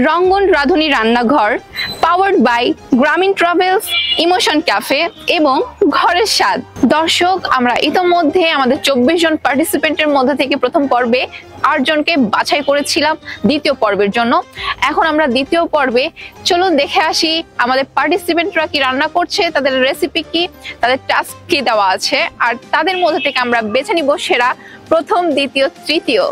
রঙ্গন রাঁধুনি রান্নাঘর, powered by গ্রামীণ ট্রাভেলস, ইমোশন ক্যাফে এবং ঘরের স্বাদ। দর্শক, আমরা ইতোমধ্যে আমাদের 24 জন পার্টিসিপেন্টের মধ্যে থেকে প্রথম পর্বে 8 জনকে বাছাই করেছিলাম দ্বিতীয় পর্বের জন্য। এখন আমরা দ্বিতীয় পর্বে চলুন দেখে আসি আমাদের পার্টিসিপেন্টরা কি রান্না করছে, তাদের রেসিপি কি, তাদের টাস্ক কি দেওয়া আছে, আর তাদের মধ্যে থেকে আমরা বেছে নিব সেরা প্রথম, দ্বিতীয়, তৃতীয়।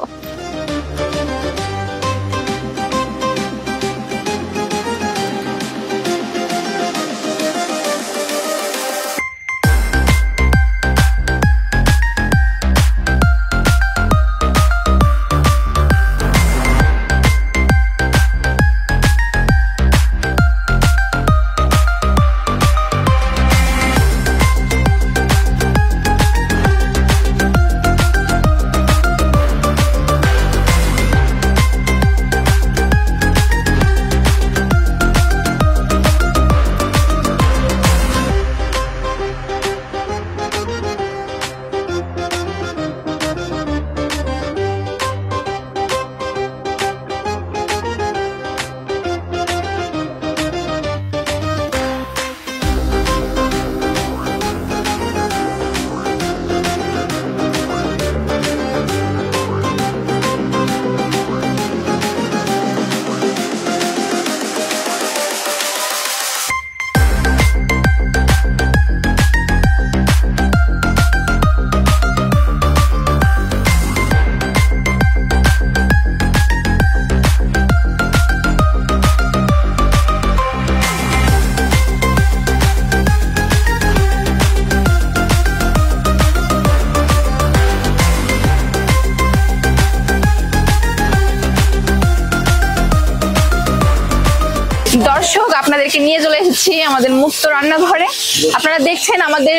দর্শক, আপনাদেরকে নিয়ে চলে এসেছি আমাদের মুক্ত রান্নাঘরে। আপনারা দেখছেন আমাদের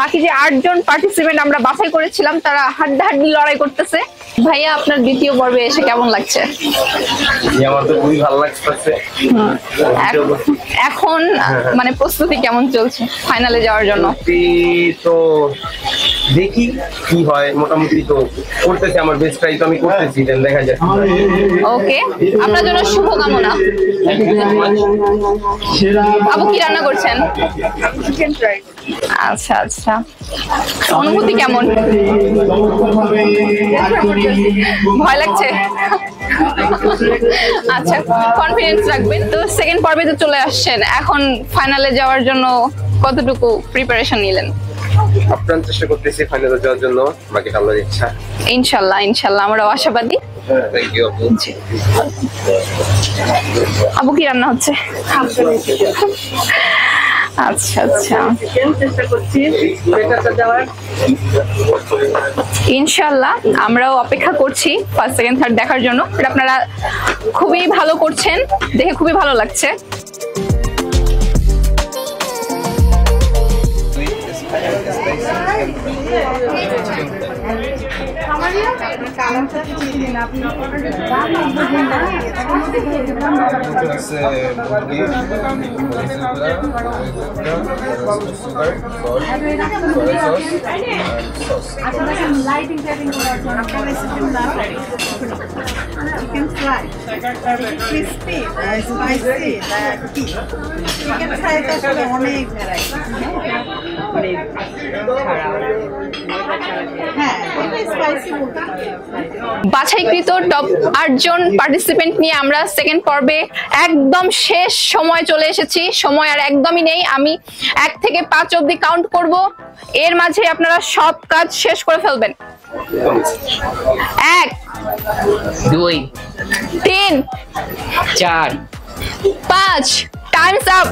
বাকি যে 8 জন পার্টিসিপেন্ট আমরা বাছাই করেছিলাম, তারা হাড্ডাহাড্ডি লড়াই করতেছে। ভাইয়া, আপনার দ্বিতীয় পর্বে এসে কেমন লাগছে? আমার তো খুবই ভালো লাগছে। এখন মানে প্রস্তুতি কেমন চলছে ফাইনালে যাওয়ার জন্য? তো দেখি কি হয়, মোটামুটি তো করতেছি, আমার বেস্টটাই তো আমি করতেছি, দেখা যাক। ওকে, আপনার জন্য শুভকামনা। আপু কি রান্না করছেন? Chicken fry. আচ্ছা আচ্ছা, অনুভূতি কেমন? ভয় লাগছে? আচ্ছা, কনফিডেন্স রাখবেন। তো সেকেন্ড পর্বে তো চলে আসছেন, এখন ফাইনালে যাওয়ার জন্য কতটুকু প্রিপারেশন নিলেন? আপ্রাণ চেষ্টা করতেছি ফাইনালে যাওয়ার জন্য, বাকি আল্লাহর ইচ্ছা। ইনশাআল্লাহ ইনশাআল্লাহ, আমরাও আশাবাদী। থ্যাংক ইউ আপু। আপু কি রান্না হচ্ছে? আচ্ছা আচ্ছা, ইনশাআল্লাহ আমরাও অপেক্ষা করছি ফার্স্ট, সেকেন্ড, থার্ড দেখার জন্য। আপনারা খুবই ভালো করছেন, দেখে খুবই ভালো লাগছে। Chicken fry, crispy, spicy, chicken fry তো আসলে অনেক ভ্যারাইটি। হ্যাঁ, স্পাইসি বলতে বাছাইকৃত টপ 8 জন পার্টিসিপেন্ট নিয়ে আমরা সেকেন্ড পর্বে একদম শেষ সময় চলে এসেছি। সময় আর একদমই নেই, আমি 1 থেকে 5 অবধি কাউন্ট করব, এর মাঝে আপনারা সব কাজ শেষ করে ফেলবেন। 1 2 3 4 5, টাইমস আপ।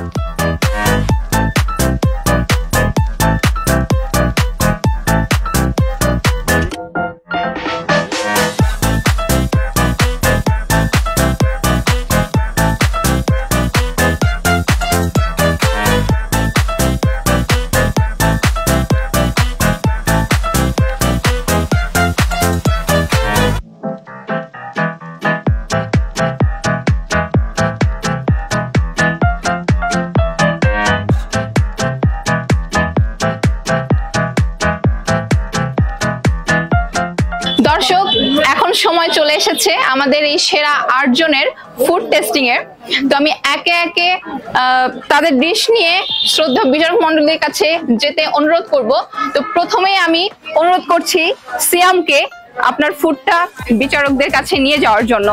দর্শক, এখন সময় চলে এসেছে আমাদের এই সেরা 8 জনের ফুড টেস্টিং এর। তো আমি একে একে তাদের ডিশ নিয়ে শ্রদ্ধা বিচারক মণ্ডলীর কাছে যেতে অনুরোধ করব। তো প্রথমেই আমি অনুরোধ করছি সিয়ামকে আপনার ফুডটা বিচারকদের কাছে নিয়ে যাওয়ার জন্য।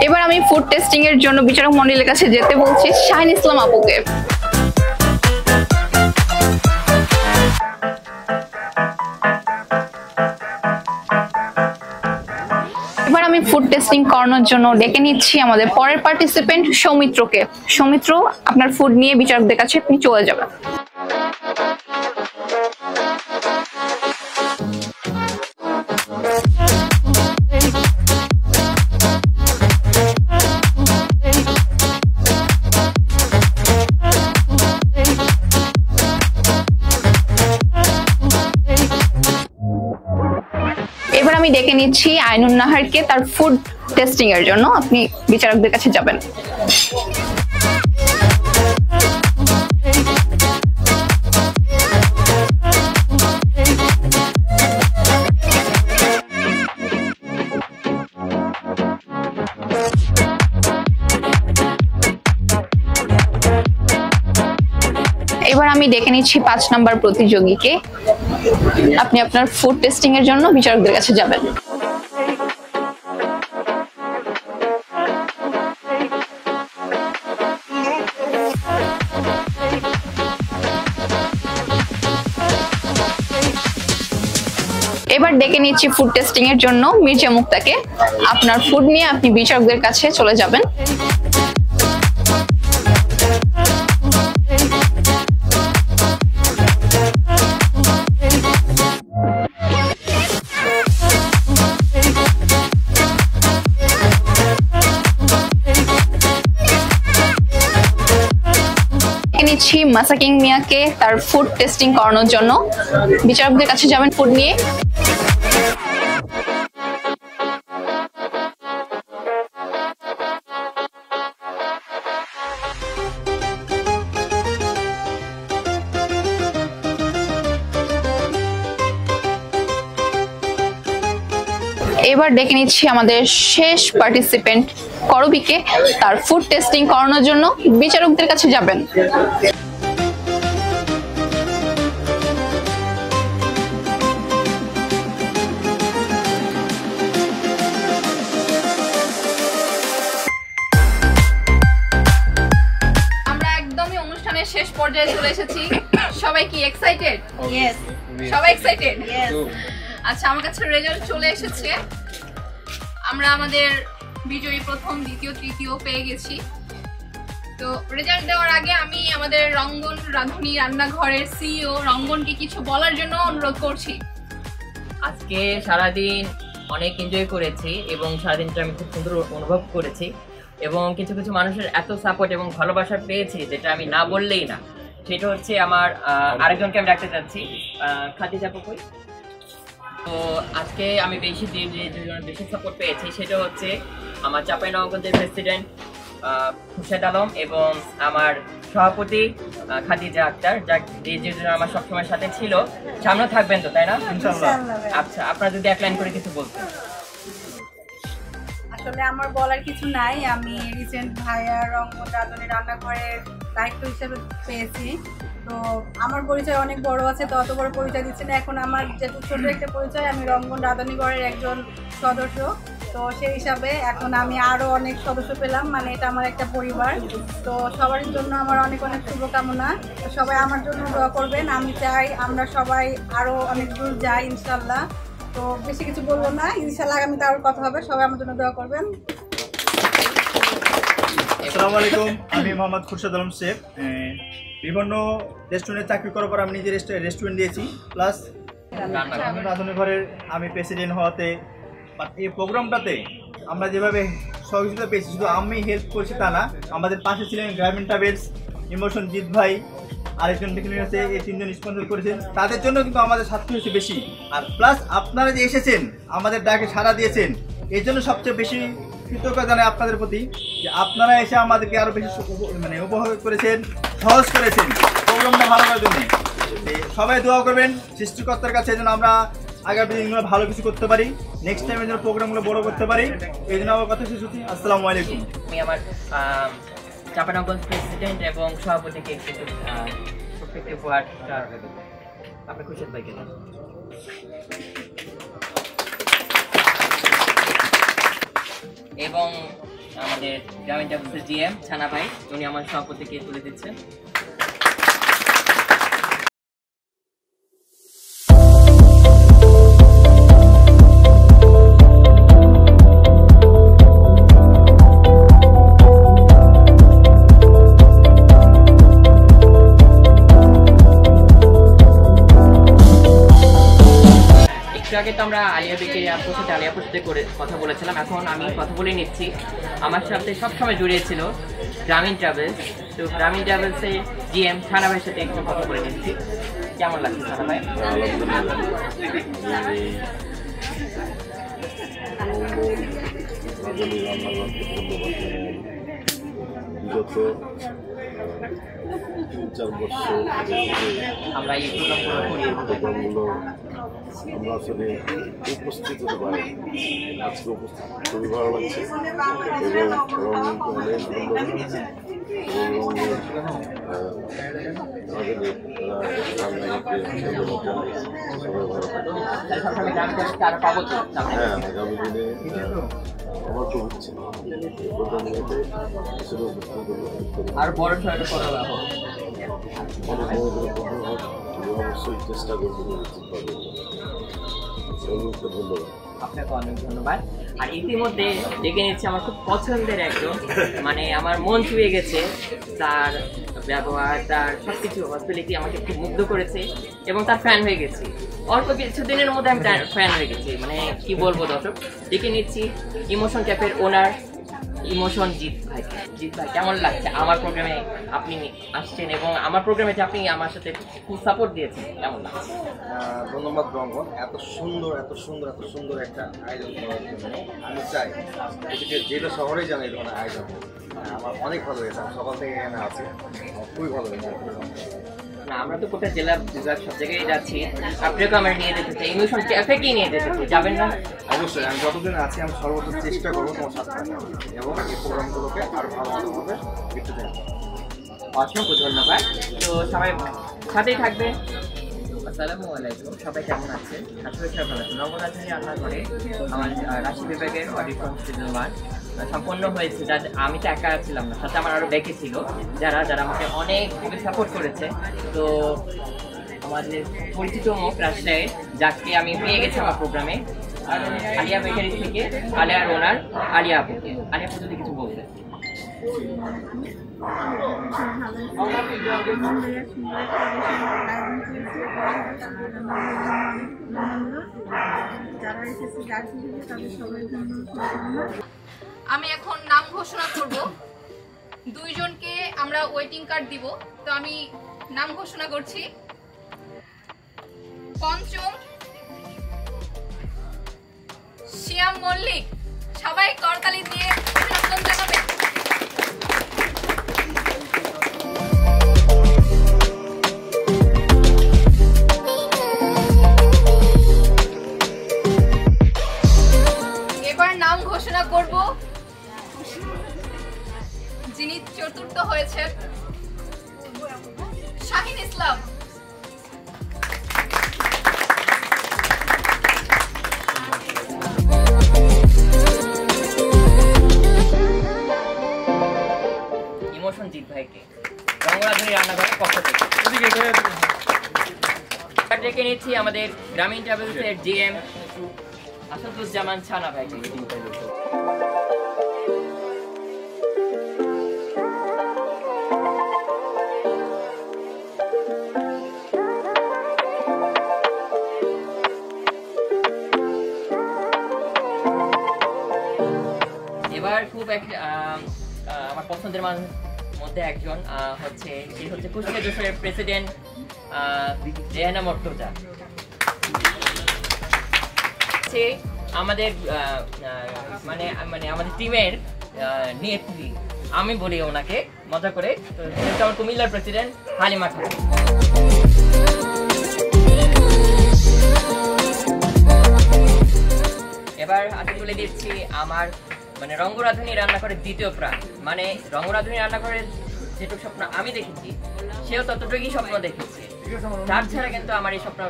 এবার আমি ফুড টেস্টিং এর জন্য বিচারক মণ্ডলীর কাছে যেতে বলছি শাহিন ইসলাম আপুকে। এবার আমি ফুড টেস্টিং করানোর জন্য ডেকে নিচ্ছি আমাদের পরের পার্টিসিপেন্ট সৌমিত্রকে। সৌমিত্র, আপনার ফুড নিয়ে বিচারকদের কাছে আপনি চলে যাবেন। এবার আমি ডেকে নিচ্ছি আইনুন নাহারকে তার ফুড টেস্টিং এর জন্য। আপনি বিচারকদের কাছে যাবেন। এবার আমি ডেকে নিচ্ছি 5 নম্বর প্রতিযোগীকে। আপনি আপনার ফুড টেস্টিং এর জন্য বিচারকদের কাছে যাবেন। এবার ডেকে নিচ্ছি ফুড টেস্টিং এর জন্য মির্জা মুক্তাকে। আপনার ফুড নিয়ে আপনি বিচারকদের কাছে চলে যাবেন। নিচ্ছি মাসাকিং মিয়াকে তার ফুড টেস্টিং করানোর জন্য। বিচারকদের কাছে যাবেন ফুড নিয়ে। এবার ডেকে নিচ্ছি আমাদের শেষ পার্টিসিপেন্ট করবিকে তার ফুড টেস্টিং করানোর জন্য। বিচারকদের কাছে যাবেন। আমরা একদমই অনুষ্ঠানের শেষ পর্যায়ে চলে এসেছি। সবাই কি এক্সাইটেড? Yes. সবাই এক্সাইটেড? Yes. আচ্ছা, আমার কাছে রেজাল্ট চলে এসেছে। আমরা আমাদের বিজয়ী প্রথম, দ্বিতীয়, তৃতীয় পেয়ে গেছি। তো রেজাল্ট দেওয়ার আগে আমি আমাদের রঙ্গন রাঁধুনি রান্নাঘরের সিইও রঙ্গনকে কিছু বলার জন্য অনুরোধ করছি। আজকে সারাদিন অনেক এনজয় করেছি এবং সারাদিনটা আমি খুব সুন্দর অনুভব করেছি এবং কিছু কিছু মানুষের এত সাপোর্ট এবং ভালোবাসা পেয়েছি যেটা আমি না বললেই না। সেটা হচ্ছে আমার আরেকজনকে আমি রাখতে চাচ্ছি, খাদিজা আপুকে। তো আজকে আমি বেশি সাপোর্ট পেয়েছি সেটা হচ্ছে আমার চাঁপাইনবাবগঞ্জের প্রেসিডেন্ট খুরশেদ আলম এবং আমার সভাপতি খাদিজা আক্তার, যে আমার সবসময় সাথে ছিল। সামনে থাকবেন তো, তাই না? আচ্ছা, আপনারা যদি এক লাইন করে কিছু বলতেন। আসলে আমার বলার কিছু নাই। আমি রিসেন্ট ভাইয়া রঙ্গন রাঁধুনি রান্নাঘরের দায়িত্ব হিসেবে পেয়েছি। তো আমার পরিচয় অনেক বড় আছে, তো অত বড় পরিচয় দিচ্ছে না। এখন আমার যেহেতু ছোট একটা পরিচয়, আমি রঙ্গন রাঁধুনি ঘরের একজন সদস্য। তো সেই হিসাবে এখন আমি আরও অনেক সদস্য পেলাম, মানে এটা আমার একটা পরিবার। তো সবার জন্য আমার অনেক অনেক শুভকামনা। তো সবাই আমার জন্য দোয়া করবেন। আমি চাই আমরা সবাই আরও অনেক দূর যাই ইনশাল্লাহ। তো বেশি কিছু বলবো না, ইনশাল্লাহ আগামীতে আরও কথা হবে। সবাই আমার জন্য দোয়া করবেন। আসসালামু আলাইকুম, আমি মোহাম্মদ খুরশেদ আলম শেখ। বিভিন্ন রেস্টুরেন্টে চাকরি করার পর আমি নিজে রেস্টুরেন্ট দিয়েছি, প্লাস রাঁধুনি ঘরের আমি প্রেসিডেন্ট হওয়াতে এই প্রোগ্রামটাতে আমরা যেভাবে সহযোগিতা পেয়েছি, শুধু আমি হেল্প করছি তা না, আমাদের পাশে ছিলেন গ্রামীণ ট্রাভেলস, ইমোশন জিৎ ভাই, আরেকজন দেখে নিয়েছে, এই 3 জন স্পন্সর করেছেন, তাদের জন্য কিন্তু আমাদের স্বার্থ হচ্ছে বেশি। আর প্লাস আপনারা যে এসেছেন আমাদের ডাকে সাড়া দিয়েছেন, এই জন্য সবচেয়ে বেশি কৃতজ্ঞতা জানাই আপনাদের প্রতি, যে আপনারা এসে আমাদেরকে আরো বেশি উপভোগ করেছেন, সহজ করেছেন প্রোগ্রামটা ভালো করার জন্য। সবাই দোয়া করবেন সৃষ্টিকর্তার কাছে যেন আমরা আগামী দিনগুলো ভালো কিছু করতে পারি, নেক্সট টাইমে যেন প্রোগ্রামগুলো বড় করতে পারি। এই জন্য আমার কথা শেষ হচ্ছি। আসসালামু আলাইকুম। আমি আমার চাঁপাইনবাবগঞ্জ প্রেসিডেন্ট এবং সভাপতিকে প্রত্যেকটি উপহারটা আপনি খুশিদ ভাইকে দেন। এবং আমাদের গ্রামীণ ট্রাভেলসের জিএম ছানা ভাই, উনি আমার সভাপতিকে তুলে দিচ্ছেন। আগে তো আমরা আলিয়া বেকের আপুর সাথে আলিয়াপুর সাথে করে কথা বলেছিলাম, এখন আমি কথা বলে নিচ্ছি। আমার সাথে সবসময় জড়িয়েছিল গ্রামীণ ট্রাভেলস, তো গ্রামীণ ট্রাভেলসের জিএম ছানা ভাইয়ের সাথে একটু কথা বলে নিচ্ছি। কেমন লাগছে ছানা ভাই? বিগত 3-4 বছর আমরা এই প্রোগ্রামগুলো আমরা আসলে উপস্থিত হতে পারি। আজকে উপস্থিত খুবই ভালো লাগছে এবং অনেক হ্যাঁ, আগামী দিনে আমার খুব ইচ্ছে আর বড় অবশ্যই চেষ্টা করবো। ধন্যবাদ, আপনাকে অনেক ধন্যবাদ। আর ইতিমধ্যে দেখে নিচ্ছে আমার খুব পছন্দের একজন, মানে আমার মন ছুঁয়ে গেছে, তার ব্যবহার, তার সবকিছু হসপিটালিটি আমাকে খুব মুগ্ধ করেছে এবং তার ফ্যান হয়ে গেছি। অল্প কিছুদিনের মধ্যে আমি তার ফ্যান হয়ে গেছি, মানে কি বলবো দর্শক। দেখে নিচ্ছি ইমোশন ক্যাফের ওনার ইমোশন জিৎ ভাই। জিৎ ভাই, কেমন লাগছে আমার প্রোগ্রামে আপনি আসছেন এবং আমার প্রোগ্রামে যে আপনি আমার সাথে খুব সাপোর্ট দিয়েছেন, কেমন লাগছে? ধন্যবাদ রঙ্গন, এত সুন্দর একটা আয়োজন করার জন্য। আমি চাই এদিকে যেটা শহরেই জানি এই ধরনের আয়োজন আমার অনেক ভালো হয়েছে। আমি সকাল থেকে এখানে আছি, খুবই ভালো হয়েছে। না, আমরা তো গোটা জেলা বিভাগ সব জায়গায় যাচ্ছি, আপনাকে আমরা নিয়ে যেতে চাই, ইমোশন ক্যাফে কি নিয়ে যেতে চাই, যাবেন না? অবশ্যই, আমি যতদিন আছি আমি সর্বোচ্চ চেষ্টা করবো তোমার সাথে এবং এই প্রোগ্রামগুলোকে আরো ভালোভাবে দেখতে চাই। অসংখ্য ধন্যবাদ। তো সবাই সাথেই থাকবে। আসসালামু আলাইকুম, সবাই কেমন আছেন? আসলে সবাই ভালো আছেন। নবরাত্রি রান্না করে আমার রাশি বিভাগের অডিশন সিজন 1 সম্পন্ন হয়েছে। যা আমি তো একা ছিলাম না, সাথে আমার আরো ব্যাকে ছিল যারা আমাকে অনেক সাপোর্ট করেছে। তো আমাদের পরিচিত মুখ রাজশাহী, যাকে আমি পেয়ে গেছি আমার প্রোগ্রামে, আলিয়া বেকারি থেকে আলিয়ার ওনার আলিয়া আপুকে। আলিয়া আপু যদি কিছু বলতে। আমি এখন নাম ঘোষণা করব। 2 জনকে আমরা ওয়েটিং কার্ড দিব, তো আমি নাম ঘোষণা করছি। পঞ্চম শিয়াম মল্লিক, সবাই করতালি দিয়ে অভিনন্দন জানাবেন। এবার নাম ঘোষণা করব যিনি চতুর্থ হয়েছেন, শাহিন ইসলাম। ইমোশন জিৎ ভাইকে রঙ্গরাজনী রান্নাঘরের পক্ষ থেকে ডেকে নিচ্ছি আমাদের গ্রামীণ ট্রাভেলসের জিএম আসাদুজ্জামান ছানা ভাইকে। এবার খুব আমার পছন্দের মধ্যে একজন হচ্ছে সে হচ্ছে কুষ্টিয়া যশোরের প্রেসিডেন্ট রেহানা মর্তজা। সে আমাদের মানে মানে আমাদের টিমের নেত্রী, আমি বলি ওনাকে মজা করে, আমার কুমিল্লার প্রেসিডেন্ট হালিমা খাতুন। এবার হাতে তুলে দিচ্ছি আমার মানে রঙ্গরাধুনী রান্নাঘরের দ্বিতীয় প্রাণ, মানে রঙ্গরাধুনী রান্নাঘরের যেটুকু স্বপ্ন আমি দেখেছি সেও ততটুকুই স্বপ্ন দেখেছে। তার ছাড়া কিন্তু আমার এই স্বপ্ন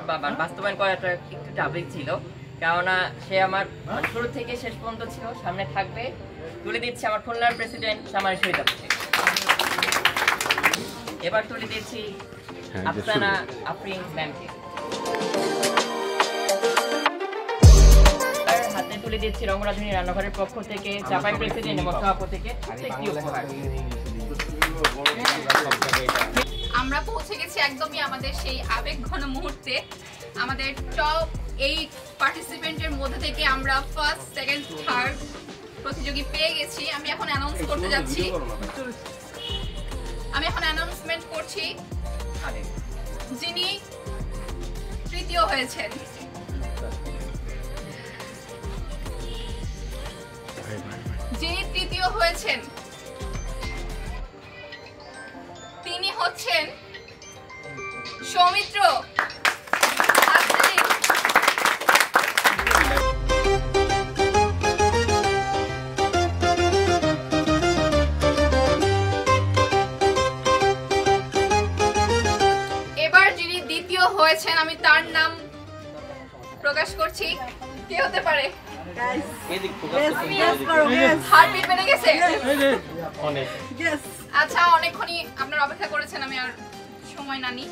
বাস্তবায়ন করাটা একটু আবেগ ছিল, কেননা সে আমার শুরু থেকে শেষ পর্যন্ত ছিল, সামনে থাকবে। তুলে দিচ্ছি আমার খুলনার প্রেসিডেন্ট সামার শহীদ। এবার তুলে দিচ্ছি আফসানা আফরিন ম্যামকে। হাতে তুলে দিচ্ছি রঙ্গরাধুনী রান্নাঘরের পক্ষ থেকে চাপাই প্রেসিডেন্ট এবং সভাপতি থেকে একটি উপহার। আমরা পৌঁছে গেছি একদমই আমাদের সেই আবেগঘন মুহূর্তে। আমাদের টপ 8 পার্টিসিপেন্টের মধ্যে থেকে আমরা ফার্স্ট, সেকেন্ড, থার্ড প্রতিযোগী পেয়ে গেছি। আমি এখন অ্যানাউন্স করতে যাচ্ছি। আমি এখন অ্যানাউন্সমেন্ট করছি যিনি তৃতীয় হয়েছেন। যিনি তৃতীয় হয়েছেন তিনি হচ্ছেন সৌমিত্র। এবার যিনি দ্বিতীয় হয়েছেন আমি তার নাম প্রকাশ করছি। কে হতে পারে? হার্টবিট বেড়ে গেছে অনেক। আচ্ছা, অনেকক্ষণই আপনারা অপেক্ষা করেছেন, আমি আর সময় না নিই।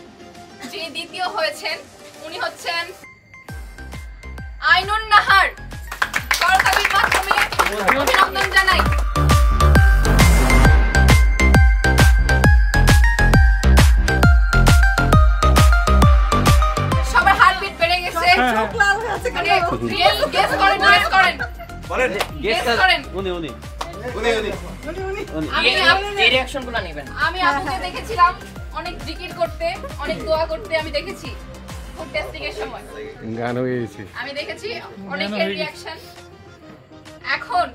যিনি দ্বিতীয় হয়েছেন উনি হচ্ছেন আইনুন নাহার। করতালির মাধ্যমে অভিনন্দন জানাই। সবার হার্টবিট বেড়ে গেছে। গেস করেন, গেস করেন, বলেন গেস করেন। আমি আপুকে দেখেছিলাম অনেক জিকির করতে, অনেক দোয়া করতে। আমি দেখেছি ফুড টেস্টিং এর সময় গান হয়েছে, আমি দেখেছি অনেকের রিঅ্যাকশন। এখন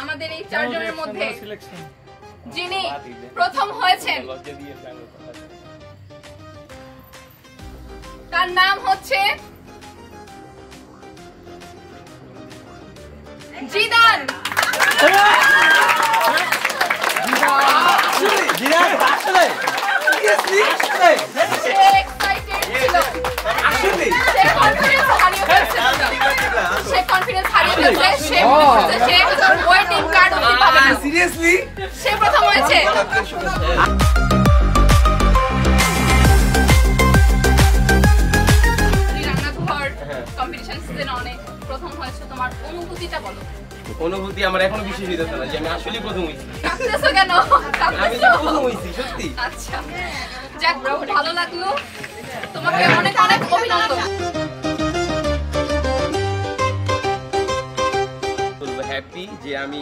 আমাদের এই চারজনের মধ্যে যিনি প্রথম হয়েছেন তার নাম হচ্ছে জিদান। সে প্রথম হয়েছে। রান্নাঘর কম্পিটিশন সিজনে অনেক প্রথম হয়েছে, তোমার অনুভূতিটা বলো। অনুভূতি আমার এখনো বিশ্বাস হইতেছে না যে আমি আসলে প্রথম হইছি। কাঁদতেছো কেন? আমি যে প্রথম হইছি সত্যি। আচ্ছা, যাক, ভালো লাগলো। তোমাকে অনেক অনেক অভিনন্দন। হ্যাপি যে আমি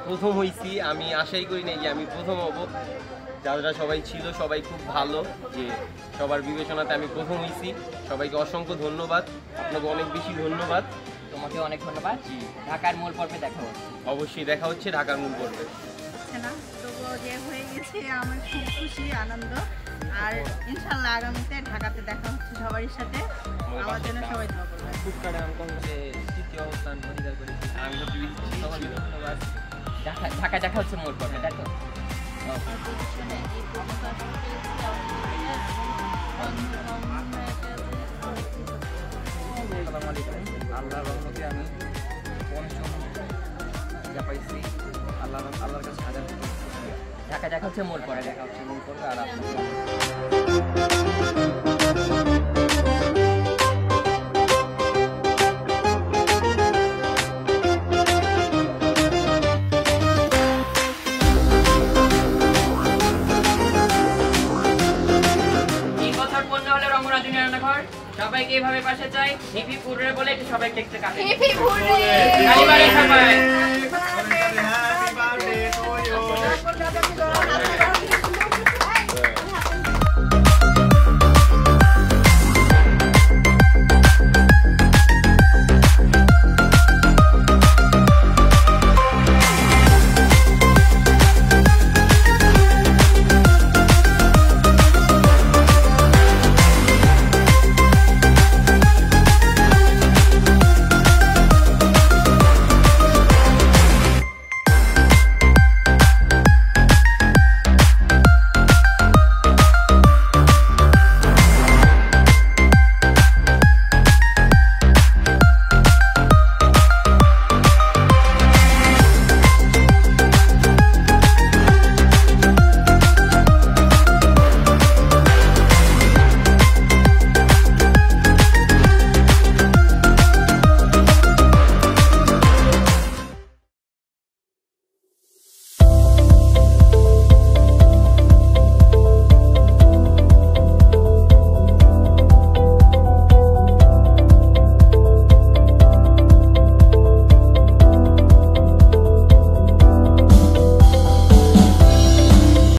প্রথম হইছি। আমি আশাই করি নাই যে আমি প্রথম হব। যারা সবাই ছিল সবাই খুব ভালো, যে সবার বিবেচনাতে আমি প্রথম হইছি। সবাইকে অসংখ্য ধন্যবাদ, আপনাকে অনেক বেশি ধন্যবাদ। তোমাকে অনেক ধন্যবাদ। ঢাকার মূল পর্বে দেখা হচ্ছে। অবশ্যই দেখা হচ্ছে ঢাকার মূল পর্বে। না তবুও যে হয়ে গেছে আমার খুব খুশি, আনন্দ। আর ইনশাল্লাহ আগামীতে ঢাকাতে দেখা হচ্ছে সবার সাথে। আমার জন্য সবাই দোয়া করবেন। তৃতীয় অবস্থান অধিকার করেছি। আমি সকলকে ধন্যবাদ। ঢাকা দেখা হচ্ছে মূল পর্বে। দেখো আল্লাহর রহমতে আমি পঞ্চম যা পাইছি, আল্লাহর কাছে হাজার ঢাকা দেখা হচ্ছে মূল পর্বে। দেখা হচ্ছে মূল করবে। আর সবাইকে এইভাবে পাশে চাই। হিপি পুরে বলে একটু সবাই কেকটা কাটে। হিপি পুরে সবাই হ্যাপি বার্থডে টু ইউ।